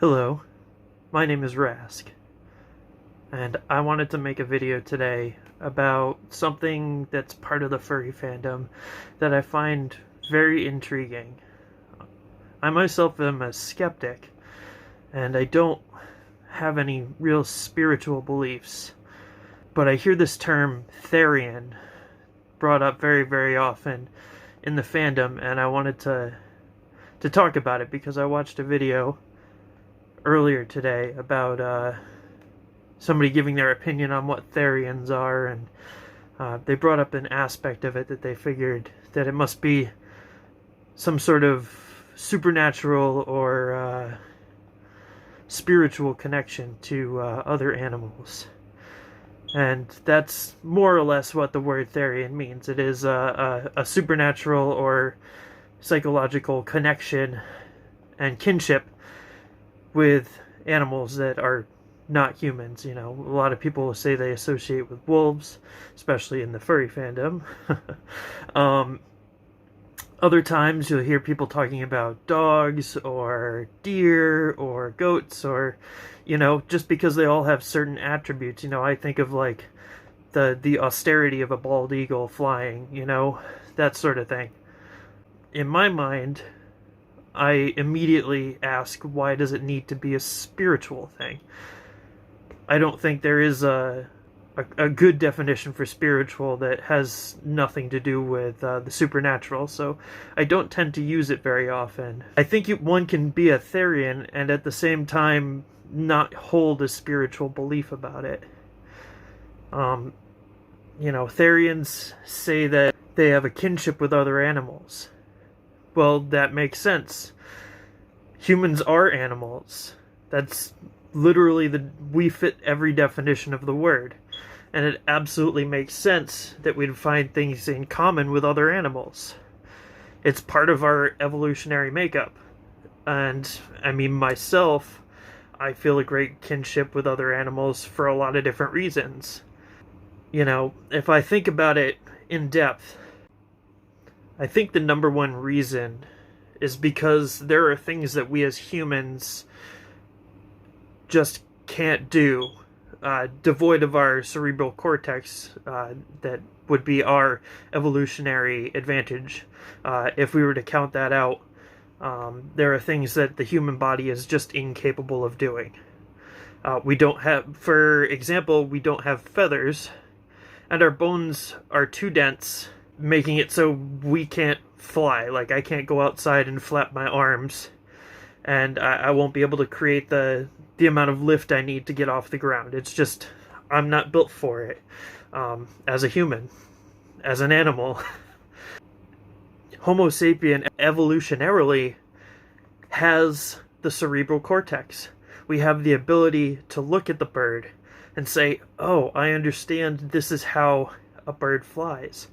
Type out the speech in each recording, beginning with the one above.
Hello, my name is Rask, and I wanted to make a video today about something that's part of the furry fandom that I find very intriguing. I myself am a skeptic, and I don't have any real spiritual beliefs, but I hear this term Therian brought up very, very often in the fandom, and I wanted to talk about it because I watched a video earlier today about somebody giving their opinion on what Therians are, and they brought up an aspect of it that they figured that it must be some sort of supernatural or spiritual connection to other animals. And that's more or less what the word Therian means. It is a supernatural or psychological connection and kinship with animals that are not humans. You know, a lot of people say they associate with wolves, especially in the furry fandom. Other times you'll hear people talking about dogs or deer or goats, or, you know, just because they all have certain attributes. You know, I think of like the austerity of a bald eagle flying, you know, that sort of thing. In my mind, I immediately ask, why does it need to be a spiritual thing? I don't think there is a good definition for spiritual that has nothing to do with the supernatural, so I don't tend to use it very often. I think one can be a Therian and at the same time not hold a spiritual belief about it. You know, Therians say that they have a kinship with other animals. Well, that makes sense. Humans are animals. That's literally we fit every definition of the word. And it absolutely makes sense that we'd find things in common with other animals. It's part of our evolutionary makeup. And, I mean, myself, I feel a great kinship with other animals for a lot of different reasons. You know, if I think about it in depth, I think the number one reason is because there are things that we as humans just can't do, devoid of our cerebral cortex, that would be our evolutionary advantage. If we were to count that out, there are things that the human body is just incapable of doing. We don't have, for example, we don't have feathers, and our bones are too dense, making it so we can't fly. Like, I can't go outside and flap my arms, and I won't be able to create the amount of lift I need to get off the ground. It's just, I'm not built for it. As a human, as an animal. Homo sapien evolutionarily has the cerebral cortex. We have the ability to look at the bird and say, oh, I understand this is how a bird flies.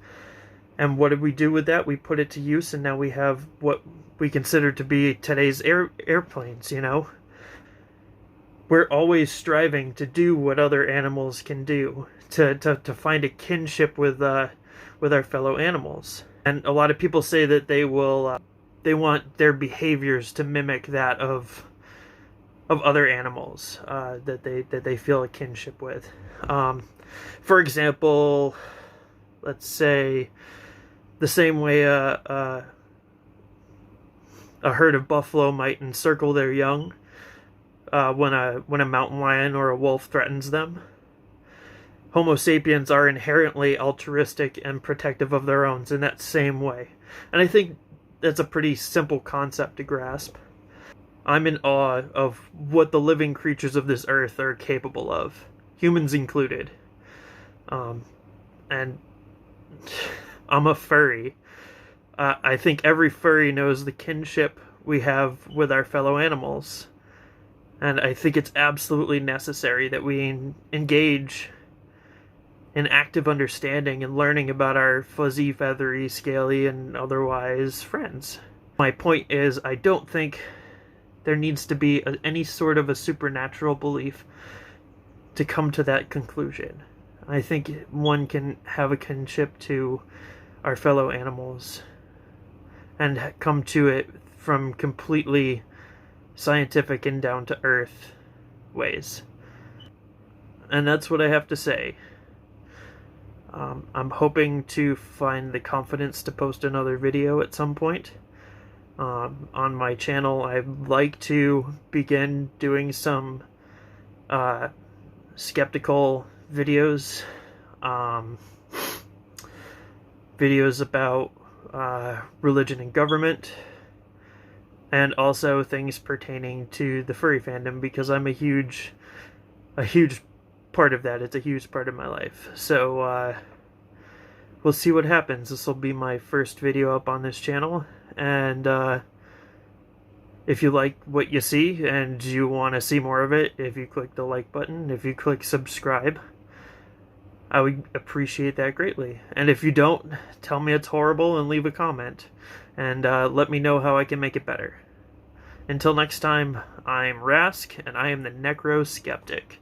And what did we do with that? We put it to use, and now we have what we consider to be today's airplanes, you know? We're always striving to do what other animals can do, to find a kinship with our fellow animals. And a lot of people say that they want their behaviors to mimic that of other animals that they feel a kinship with. For example, let's say the same way a herd of buffalo might encircle their young when a mountain lion or a wolf threatens them. Homo sapiens are inherently altruistic and protective of their own in that same way. And I think that's a pretty simple concept to grasp. I'm in awe of what the living creatures of this earth are capable of, humans included. And I'm a furry. I think every furry knows the kinship we have with our fellow animals. And I think it's absolutely necessary that we engage in active understanding and learning about our fuzzy, feathery, scaly, and otherwise friends. My point is, I don't think there needs to be any sort of a supernatural belief to come to that conclusion. I think one can have a kinship to our fellow animals and come to it from completely scientific and down-to-earth ways. And that's what I have to say. I'm hoping to find the confidence to post another video at some point. On my channel, I'd like to begin doing some skeptical videos. Videos about religion and government, and also things pertaining to the furry fandom, because I'm a huge part of that. It's a huge part of my life. So we'll see what happens. This will be my first video up on this channel, and if you like what you see and you want to see more of it, if you click the like button, if you click subscribe, I would appreciate that greatly. And if you don't, tell me it's horrible and leave a comment, and let me know how I can make it better. Until next time, I'm Rask, and I am the Necro Skeptic.